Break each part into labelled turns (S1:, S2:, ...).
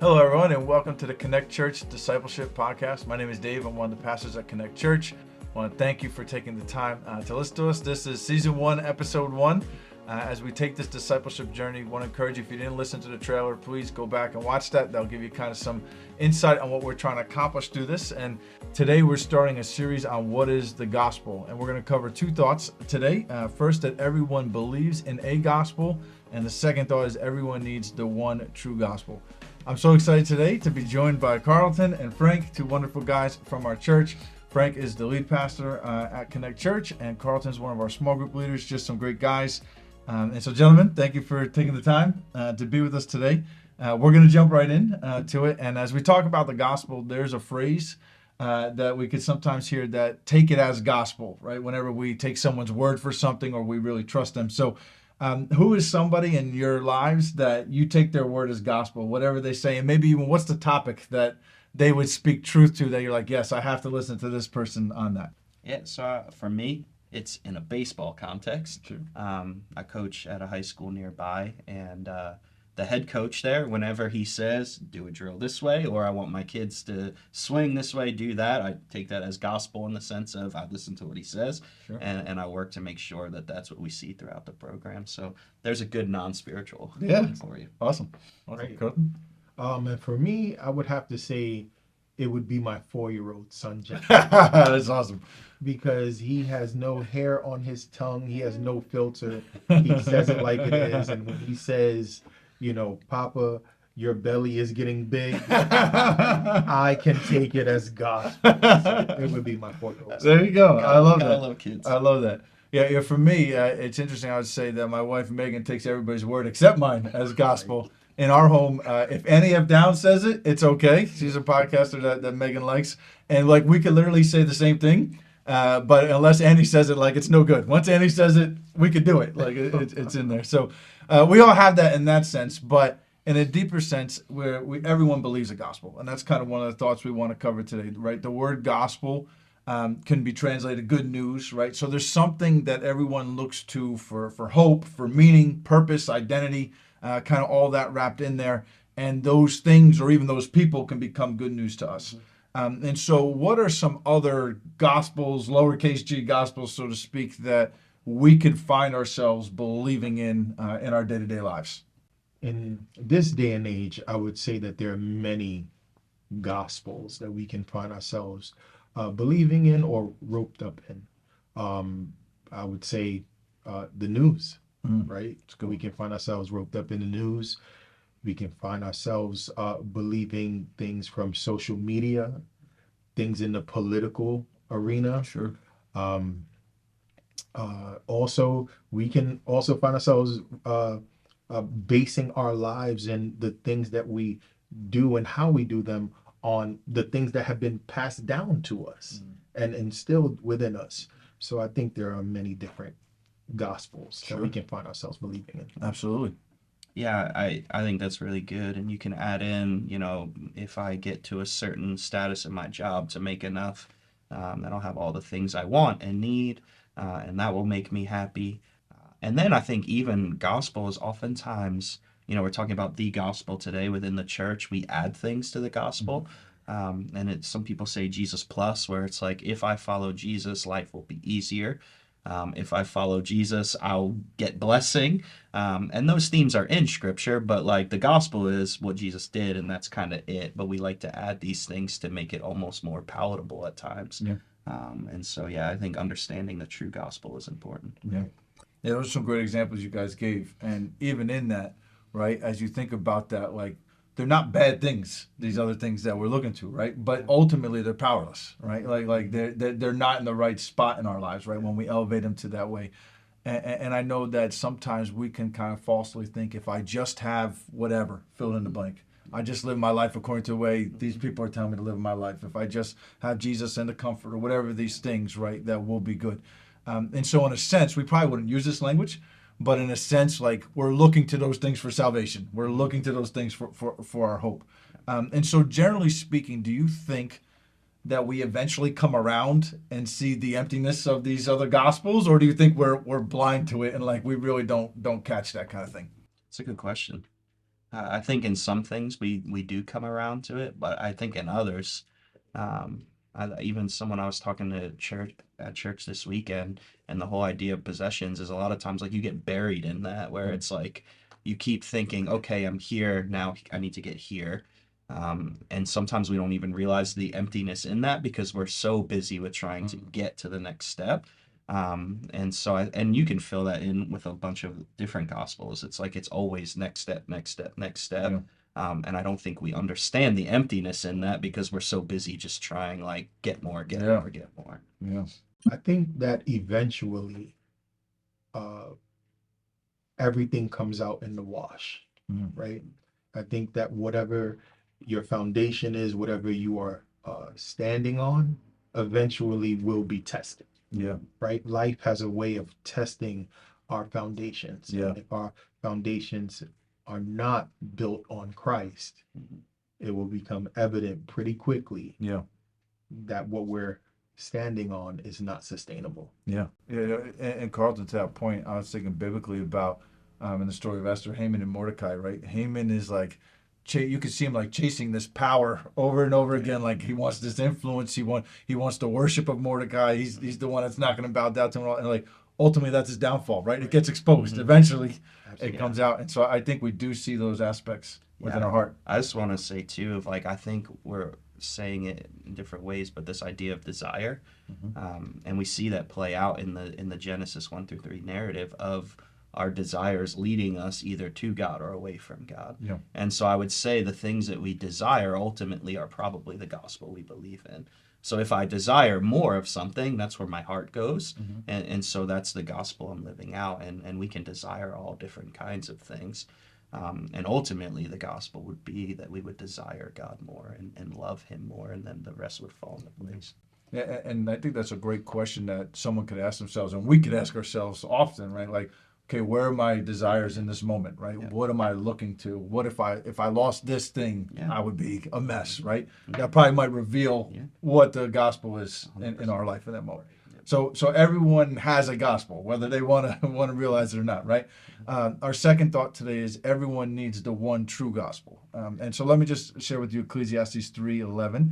S1: Hello, everyone, and welcome to the Connect Church Discipleship Podcast. My name is Dave. I'm one of the pastors at Connect Church. I want to thank you for taking the time to listen to us. This is Season 1, Episode 1. As we take this discipleship journey, I want to encourage you, if you didn't listen to the trailer, please go back and watch that. That'll give you kind of some insight on what we're trying to accomplish through this. And today we're starting a series on what is the gospel. And we're going to cover two thoughts today. First, that everyone believes in a gospel. And the second thought is everyone needs the one true gospel. I'm so excited today to be joined by Carlton and Frank, two wonderful guys from our church. Frank is the lead pastor at Connect Church, and Carlton is one of our small group leaders, just some great guys. And so, gentlemen, thank you for taking the time to be with us today. We're going to jump right in to it. And as we talk about the gospel, there's a phrase that we could sometimes hear that take it as gospel, right? Whenever we take someone's word for something or we really trust them. So who is somebody in your lives that you take their word as gospel, whatever they say, and maybe even what's the topic that they would speak truth to that you're like, yes, I have to listen to this person on that?
S2: Yeah, so for me, it's in a baseball context.
S1: Sure.
S2: I coach at a high school nearby, and the head coach there, whenever he says, do a drill this way, or I want my kids to swing this way, do that, I take that as gospel in the sense of I listen to what he says,
S1: Sure.
S2: and I work to make sure that that's what we see throughout the program. So there's a good non-spiritual
S1: Yeah.
S2: for you.
S1: Awesome.
S3: Right.
S1: Carlton?
S3: And for me, I would have to say it would be my 4-year-old son, Jack,
S1: That's awesome.
S3: because he has no hair on his tongue. He has no filter. He says it like it is. And when he says, Papa, your belly is getting big, I can take it as gospel. So it would be my 4-year-old son.
S1: There you go. I love
S2: Gotta
S1: that.
S2: love kids.
S1: I love that. Yeah. For me, it's interesting. I would say that my wife Megan takes everybody's word except mine as gospel. In our home, if Annie F. Down says it, it's okay. She's a podcaster that Megan likes, and like we could literally say the same thing, but unless Annie says it, like it's no good. Once Annie says it, we could do it. Like it's in there. So we all have that in that sense, but in a deeper sense, where everyone believes the gospel, and that's kind of one of the thoughts we want to cover today. Right, the word gospel can be translated good news, right? So there's something that everyone looks to for hope, for meaning, purpose, identity. Kind of all that wrapped in there, and those things or even those people can become good news to us. And so what are some other gospels, lowercase g gospels, so to speak, that we could find ourselves believing in our day-to-day lives?
S3: In this day and age, I would say that there are many gospels that we can find ourselves believing in or roped up in. I would say the news. Right? We can find ourselves roped up in the news. We can find ourselves believing things from social media, things in the political arena.
S1: Sure.
S3: Also, we can also find ourselves basing our lives and the things that we do and how we do them on the things that have been passed down to us and instilled within us. So I think there are many different gospels that we can find ourselves believing in.
S1: Absolutely.
S2: Yeah, I think that's really good. And you can add in, if I get to a certain status in my job to make enough, then I'll have all the things I want and need, and that will make me happy. And then I think even gospel is oftentimes, we're talking about the gospel today within the church. We add things to the gospel. And some people say Jesus plus, where it's like, if I follow Jesus, life will be easier. If I follow Jesus, I'll get blessing. And those themes are in scripture, but like the gospel is what Jesus did, and that's kind of it. But we like to add these things to make it almost more palatable at times.
S1: Yeah.
S2: And so, yeah, I think understanding the true gospel is important.
S1: Yeah. Those are some great examples you guys gave. And even in that, right, as you think about that, like, they're not bad things, these other things that we're looking to, right? But ultimately, they're powerless, right? Like they're not in the right spot in our lives, right? When we elevate them to that way. And I know that sometimes we can kind of falsely think, if I just have whatever, fill in the blank. I just live my life according to the way these people are telling me to live my life. If I just have Jesus and the comfort or whatever these things, right, that will be good. And so in a sense, we probably wouldn't use this language, but in a sense, like, we're looking to those things for salvation. We're looking to those things for our hope. And so generally speaking, do you think that we eventually come around and see the emptiness of these other gospels, or do you think we're blind to it and like we really don't catch that kind of thing?
S2: It's a good question. I think in some things we do come around to it, but I think in others, even someone I was talking to at church this weekend, and the whole idea of possessions is a lot of times like you get buried in that, where it's like you keep thinking, okay, I'm here now, I need to get here. And sometimes we don't even realize the emptiness in that because we're so busy with trying to get to the next step. And so and you can fill that in with a bunch of different gospels. It's like it's always next step, next step, next step.
S1: Yeah.
S2: And I don't think we understand the emptiness in that because we're so busy just trying like get more, get
S1: Yeah.
S2: more, get more.
S1: Yeah.
S3: I think that eventually uh, everything comes out in the wash,
S1: Mhm.
S3: right? I think that whatever your foundation is, whatever you are standing on, eventually will be tested,
S1: Yeah.
S3: right? Life has a way of testing our foundations.
S1: Yeah.
S3: And if our foundations are not built on Christ, it will become evident pretty quickly
S1: Yeah.
S3: that what we're standing on is not sustainable.
S1: Yeah. Yeah. And Carlton, to that point, I was thinking biblically about in the story of Esther, Haman and Mordecai, right? Haman is like, you can see him like chasing this power over and over again. Like he wants this influence. He wants the worship of Mordecai. He's the one that's not going to bow down to him. And like ultimately, that's his downfall, right? It gets exposed. Eventually, it comes out. And so I think we do see those aspects within our heart.
S2: I just want to say too, of like I think we're saying it in different ways, but this idea of desire, and we see that play out in the Genesis 1-3 narrative of our desires leading us either to God or away from God.
S1: Yeah.
S2: And so I would say the things that we desire ultimately are probably the gospel we believe in. So if I desire more of something, that's where my heart goes. And so that's the gospel I'm living out. And we can desire all different kinds of things. And ultimately, the gospel would be that we would desire God more and love him more, and then the rest would fall into place.
S1: Yeah, and I think that's a great question that someone could ask themselves, and we could ask ourselves often, right? Like, okay, where are my desires in this moment, right?
S2: Yeah.
S1: What am I looking to? What if I lost this thing, I would be a mess, right?
S2: Mm-hmm.
S1: That probably might reveal what the gospel is in our life in that moment. So everyone has a gospel, whether they want to realize it or not, right? Our second thought today is everyone needs the one true gospel. And so let me just share with you Ecclesiastes 3:11.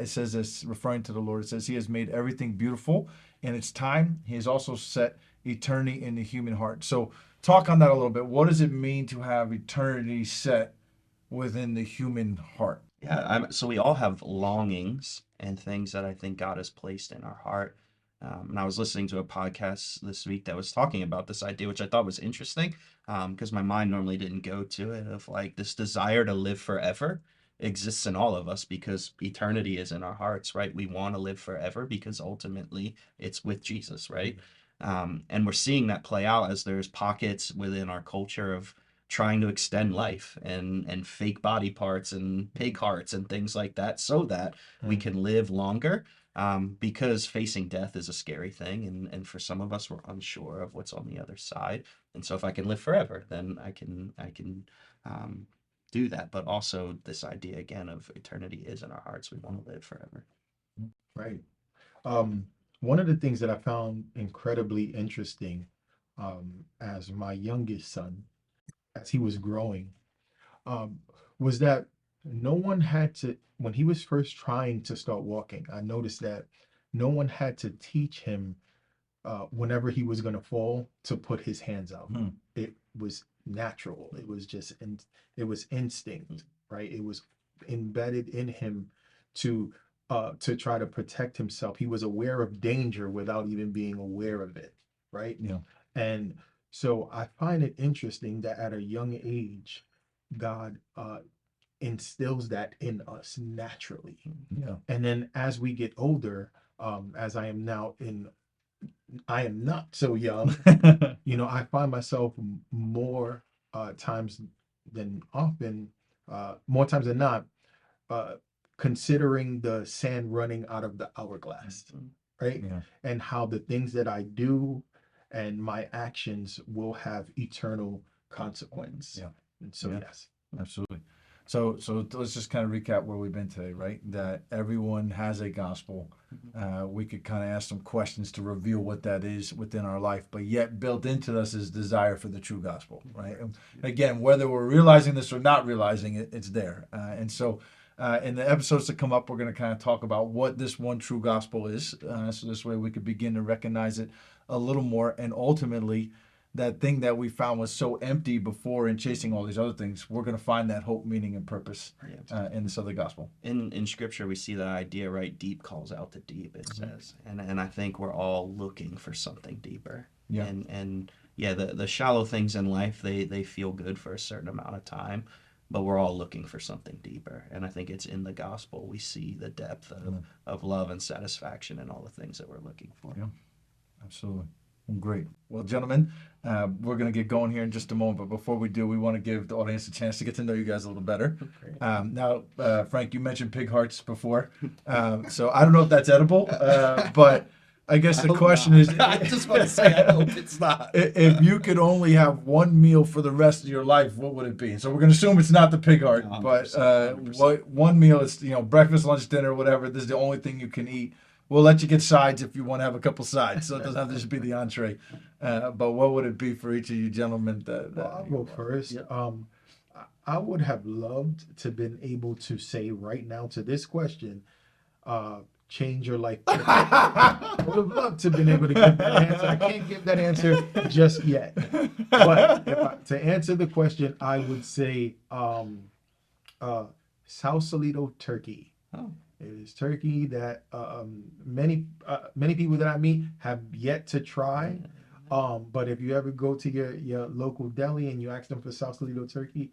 S1: It says this, referring to the Lord, it says, He has made everything beautiful in its time. He has also set eternity in the human heart. So talk on that a little bit. What does it mean to have eternity set within the human heart?
S2: Yeah, so we all have longings and things that I think God has placed in our heart. And I was listening to a podcast this week that was talking about this idea, which I thought was interesting, because my mind normally didn't go to it, of like this desire to live forever exists in all of us because eternity is in our hearts, right? We want to live forever because ultimately it's with Jesus, right? And we're seeing that play out as there's pockets within our culture of trying to extend life and fake body parts and pig hearts and things like that so that we can live longer, because facing death is a scary thing, and for some of us we're unsure of what's on the other side. And so if I can live forever, then I can do that. But also this idea again of eternity is in our hearts. We want to live forever.
S3: Right. One of the things that I found incredibly interesting as my youngest son, as he was growing, um, was that no one had to, when he was first trying to start walking, I noticed that no one had to teach him whenever he was going to fall to put his hands out. It was natural. It was just, it was instinct, right? It was embedded in him to try to protect himself. He was aware of danger without even being aware of it, right?
S1: Yeah.
S3: And so I find it interesting that at a young age, God instills that in us naturally.
S1: Yeah.
S3: And then as we get older, as I am not so young, I find myself times than often, more times than not, uh, considering the sand running out of the hourglass, right?
S1: Yeah.
S3: And how the things that I do and my actions will have eternal consequence.
S1: Yeah.
S3: And so,
S1: Yeah.
S3: yes.
S1: Absolutely. So let's just kind of recap where we've been today, right? That everyone has a gospel. We could kind of ask some questions to reveal what that is within our life, but yet built into us is desire for the true gospel, right? And again, whether we're realizing this or not realizing it, it's there. And so in the episodes that come up, we're going to kind of talk about what this one true gospel is. So this way we could begin to recognize it a little more, and ultimately that thing that we found was so empty before in chasing all these other things, we're going to find that hope, meaning, and purpose in this other gospel.
S2: In Scripture, we see that idea, right? Deep calls out to deep, it says. And I think we're all looking for something deeper.
S1: Yeah.
S2: And the shallow things in life, they feel good for a certain amount of time, but we're all looking for something deeper. And I think it's in the gospel we see the depth of love and satisfaction and all the things that we're looking for.
S1: Yeah, absolutely. Great. Well, gentlemen, we're going to get going here in just a moment, but before we do, we want to give the audience a chance to get to know you guys a little better. Now, Frank, you mentioned pig hearts before, so I don't know if that's edible, but I guess the question is,
S2: I just want to say, I hope it's not.
S1: If you could only have one meal for the rest of your life, what would it be? So we're going to assume it's not the pig heart, 100%, but 100%. One meal is, breakfast, lunch, dinner, whatever. This is the only thing you can eat. We'll let you get sides if you want to have a couple sides, so it doesn't have to just be the entree. But what would it be for each of you gentlemen?
S3: I'll go first. Yeah. I would have loved to been able to say right now to this question, change your life. I would have loved to have been able to give that answer. I can't give that answer just yet. But to answer the question, I would say Sausalito turkey.
S2: Oh.
S3: It is turkey that many people that I meet have yet to try. But if you ever go to your local deli and you ask them for Sausalito turkey,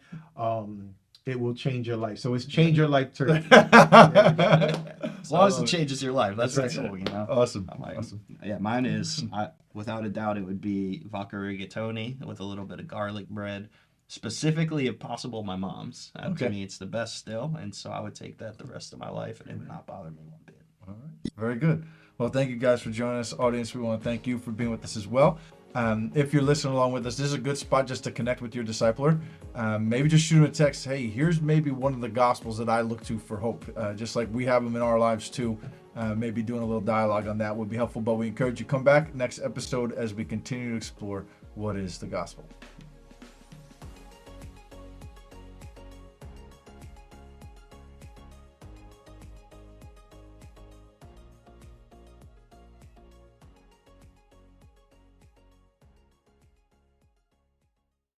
S3: it will change your life. So it's change your life turkey.
S2: As long as it changes your life, that's right. Cool,
S1: Awesome.
S2: Awesome. Yeah, mine is, without a doubt, it would be vodka rigatoni with a little bit of garlic bread. Specifically, if possible, my mom's. To me, it's the best still, and so I would take that the rest of my life, and it would not bother me one bit.
S1: All right. Very good. Well, thank you guys for joining us. Audience, we want to thank you for being with us as well. If you're listening along with us, this is a good spot just to connect with your discipler. Maybe just shoot him a text. Hey, here's maybe one of the gospels that I look to for hope. Just like we have them in our lives too. Maybe doing a little dialogue on that would be helpful. But we encourage you to come back next episode as we continue to explore what is the gospel.